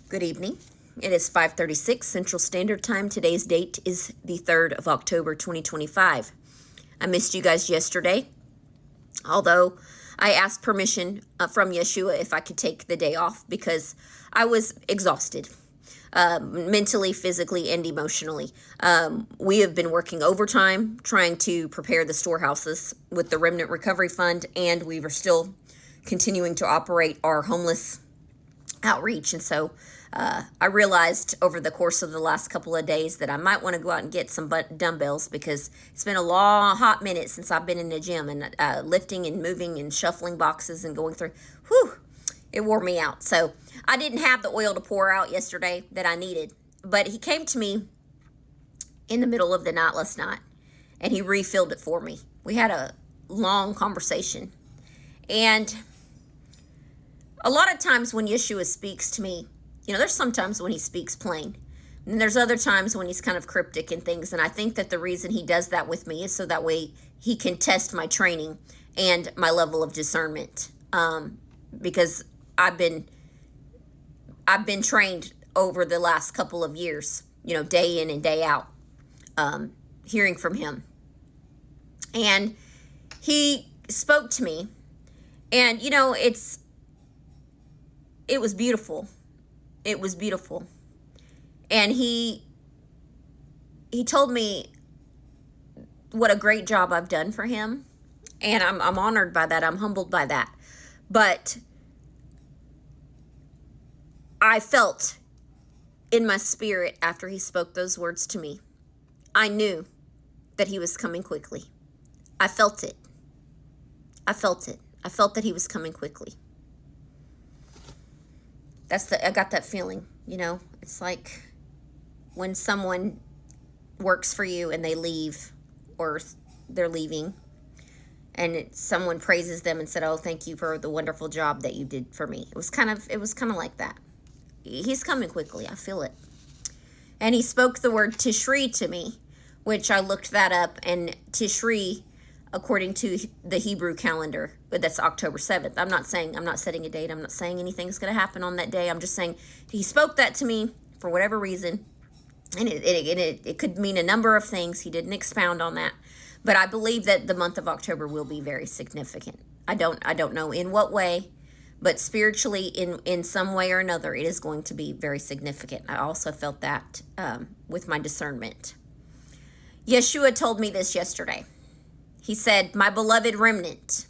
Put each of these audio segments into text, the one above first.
Good evening. It is 5:36 Central Standard Time. Today's date is the 3rd of October, 2025. I missed you guys yesterday, although I asked permission from Yeshua if I could take the day off because I was exhausted, mentally, physically, and emotionally. We have been working overtime trying to prepare the storehouses with the Remnant Recovery Fund, and we were still continuing to operate our homeless outreach. And so I realized over the course of the last couple of days that I might want to go out and get some dumbbells because it's been a long, hot minute since I've been in the gym, and lifting and moving and shuffling boxes and going through. It wore me out. So I didn't have the oil to pour out yesterday that I needed. But he came to me in the middle of the night last night, and he refilled it for me. We had a long conversation. And a lot of times when Yeshua speaks to me, there's sometimes when he speaks plain, and there's other times when he's kind of cryptic and things. And I think that the reason he does that with me is so that way he can test my training and my level of discernment. Because I've been trained over the last couple of years, day in and day out, hearing from him. And he spoke to me, and it was beautiful. It was beautiful. And he told me what a great job I've done for him. And I'm honored by that. I'm humbled by that. But I felt in my spirit after he spoke those words to me, I knew that he was coming quickly. I felt it. I felt it. I felt that he was coming quickly. I got that feeling, it's like when someone works for you and they leave, or they're leaving, and someone praises them and said, "Oh, thank you for the wonderful job that you did for me." It was kind of like that. He's coming quickly. I feel it. And he spoke the word Tishri to me, which I looked that up, and Tishri, according to the Hebrew calendar, that's October 7th. I'm not setting a date. I'm not saying anything's going to happen on that day. I'm just saying he spoke that to me for whatever reason. And it could mean a number of things. He didn't expound on that. But I believe that the month of October will be very significant. I don't know in what way, but spiritually, in some way or another, it is going to be very significant. I also felt that with my discernment. Yeshua told me this yesterday. He said, "My beloved remnant,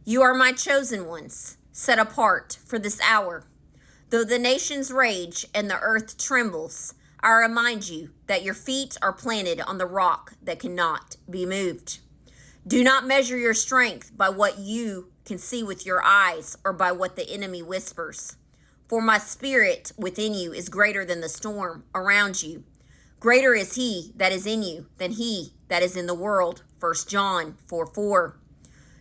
you are my chosen ones, set apart for this hour. Though the nations rage and the earth trembles, I remind you that your feet are planted on the rock that cannot be moved. Do not measure your strength by what you can see with your eyes or by what the enemy whispers. For my spirit within you is greater than the storm around you. Greater is he that is in you than he that is in the world." 1 John 4:4.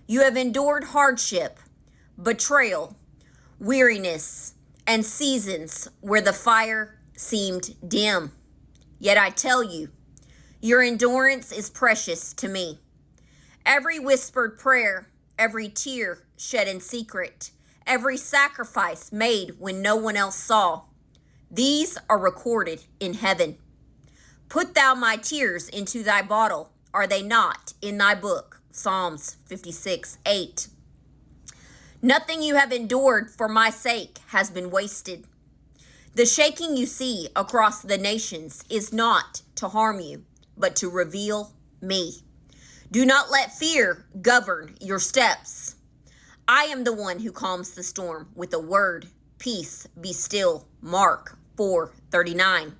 You have endured hardship, betrayal, weariness, and seasons where the fire seemed dim. Yet I tell you, your endurance is precious to me. Every whispered prayer, every tear shed in secret, every sacrifice made when no one else saw, these are recorded in heaven. Put thou my tears into thy bottle. Are they not in thy book? Psalms 56:8. Nothing you have endured for my sake has been wasted. The shaking you see across the nations is not to harm you, but to reveal me. Do not let fear govern your steps. I am the one who calms the storm with a word. Peace, be still. Mark 4:39.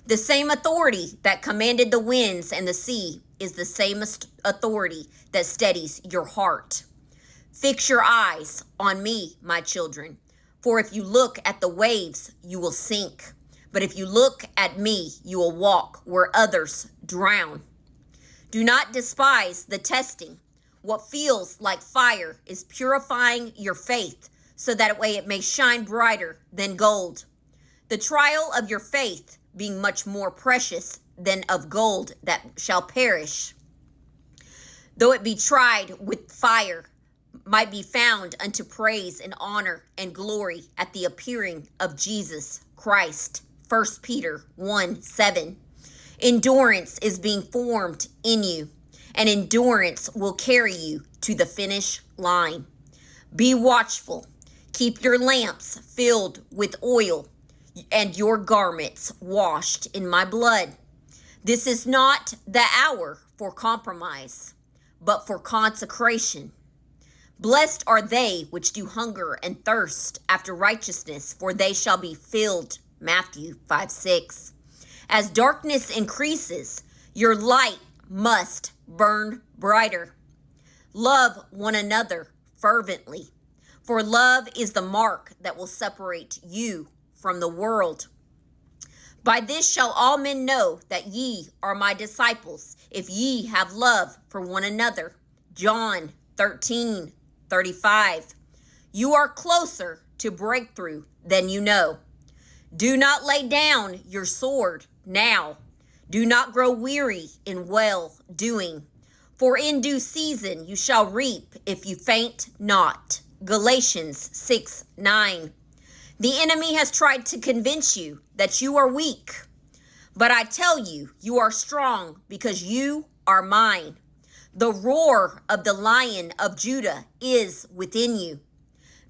The same authority that commanded the winds and the sea is the same authority that steadies your heart. Fix your eyes on me, my children, for if you look at the waves, you will sink. But if you look at me, you will walk where others drown. Do not despise the testing. What feels like fire is purifying your faith so that way it may shine brighter than gold. The trial of your faith being much more precious than of gold that shall perish, though it be tried with fire, might be found unto praise and honor and glory at the appearing of Jesus Christ. 1 Peter 1:7. Endurance is being formed in you, and endurance will carry you to the finish line. Be watchful. Keep your lamps filled with oil and your garments washed in my blood. This is not the hour for compromise, but for consecration. Blessed are they which do hunger and thirst after righteousness, for they shall be filled. Matthew 5:6. As darkness increases, your light must burn brighter. Love one another fervently, for love is the mark that will separate you from the world. By this shall all men know that ye are my disciples, if ye have love for one another. John 13:35. You are closer to breakthrough than you know. Do not lay down your sword now. Do not grow weary in well-doing. For in due season you shall reap if you faint not. Galatians 6:9. The enemy has tried to convince you that you are weak, but I tell you, you are strong because you are mine. The roar of the Lion of Judah is within you.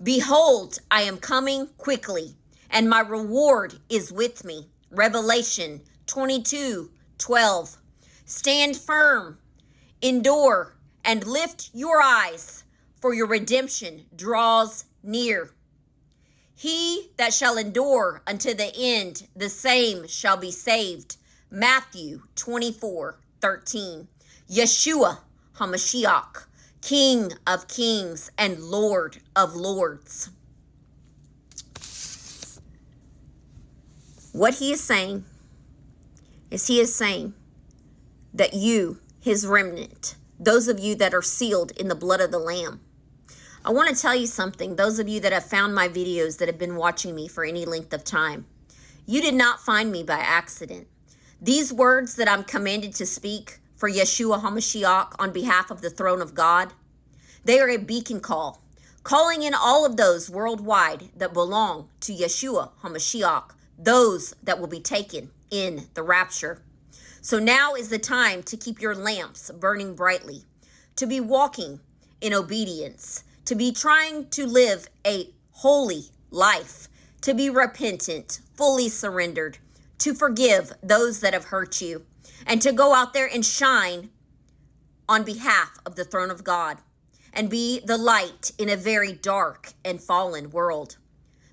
Behold, I am coming quickly, and my reward is with me. Revelation 22:12. Stand firm, endure, and lift your eyes, for your redemption draws near. He that shall endure unto the end, the same shall be saved. Matthew 24:13. Yeshua HaMashiach, King of kings and Lord of lords. What he is saying that you, his remnant, those of you that are sealed in the blood of the Lamb. I want to tell you something, those of you that have found my videos that have been watching me for any length of time. You did not find me by accident. These words that I'm commanded to speak for Yeshua HaMashiach on behalf of the throne of God, they are a beacon call, calling in all of those worldwide that belong to Yeshua HaMashiach, those that will be taken in the rapture. So now is the time to keep your lamps burning brightly, to be walking in obedience, to be trying to live a holy life, to be repentant, fully surrendered, to forgive those that have hurt you, and to go out there and shine on behalf of the throne of God and be the light in a very dark and fallen world.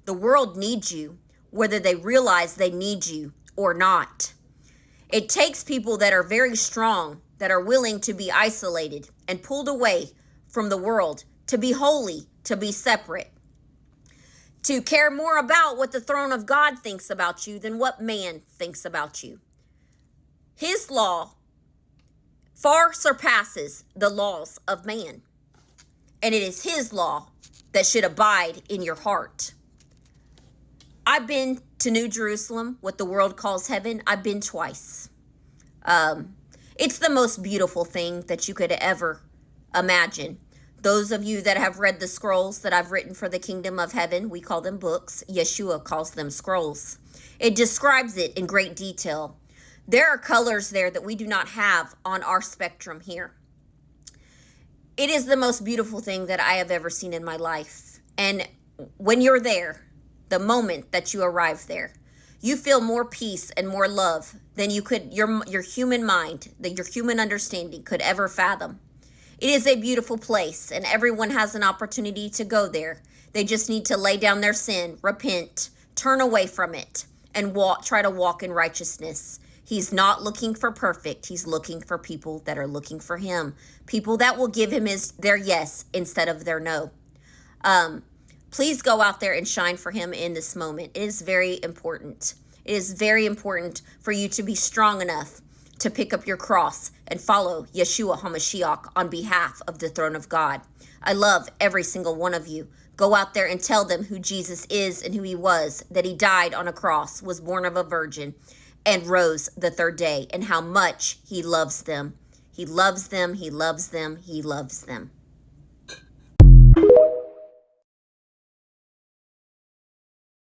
The world needs you, whether they realize they need you or not. It takes people that are very strong, that are willing to be isolated and pulled away from the world, to be holy, to be separate, to care more about what the throne of God thinks about you than what man thinks about you. His law far surpasses the laws of man, and it is his law that should abide in your heart. I've been to New Jerusalem, what the world calls heaven. I've been twice. It's the most beautiful thing that you could ever imagine. Those of you that have read the scrolls that I've written for the kingdom of heaven, we call them books. Yeshua calls them scrolls. It describes it in great detail. There are colors there that we do not have on our spectrum here. It is the most beautiful thing that I have ever seen in my life. And when you're there, the moment that you arrive there, you feel more peace and more love than you could, your human mind, that your human understanding could ever fathom. It is a beautiful place, and everyone has an opportunity to go there. They just need to lay down their sin, repent, turn away from it, and try to walk in righteousness. He's not looking for perfect. He's looking for people that are looking for him. People that will give him their yes instead of their no. Please go out there and shine for him in this moment. It is very important. It is very important for you to be strong enough to pick up your cross and follow Yeshua HaMashiach on behalf of the throne of God. I love every single one of you. Go out there and tell them who Jesus is and who he was, that he died on a cross, was born of a virgin, and rose the third day, and how much he loves them. He loves them, he loves them, he loves them.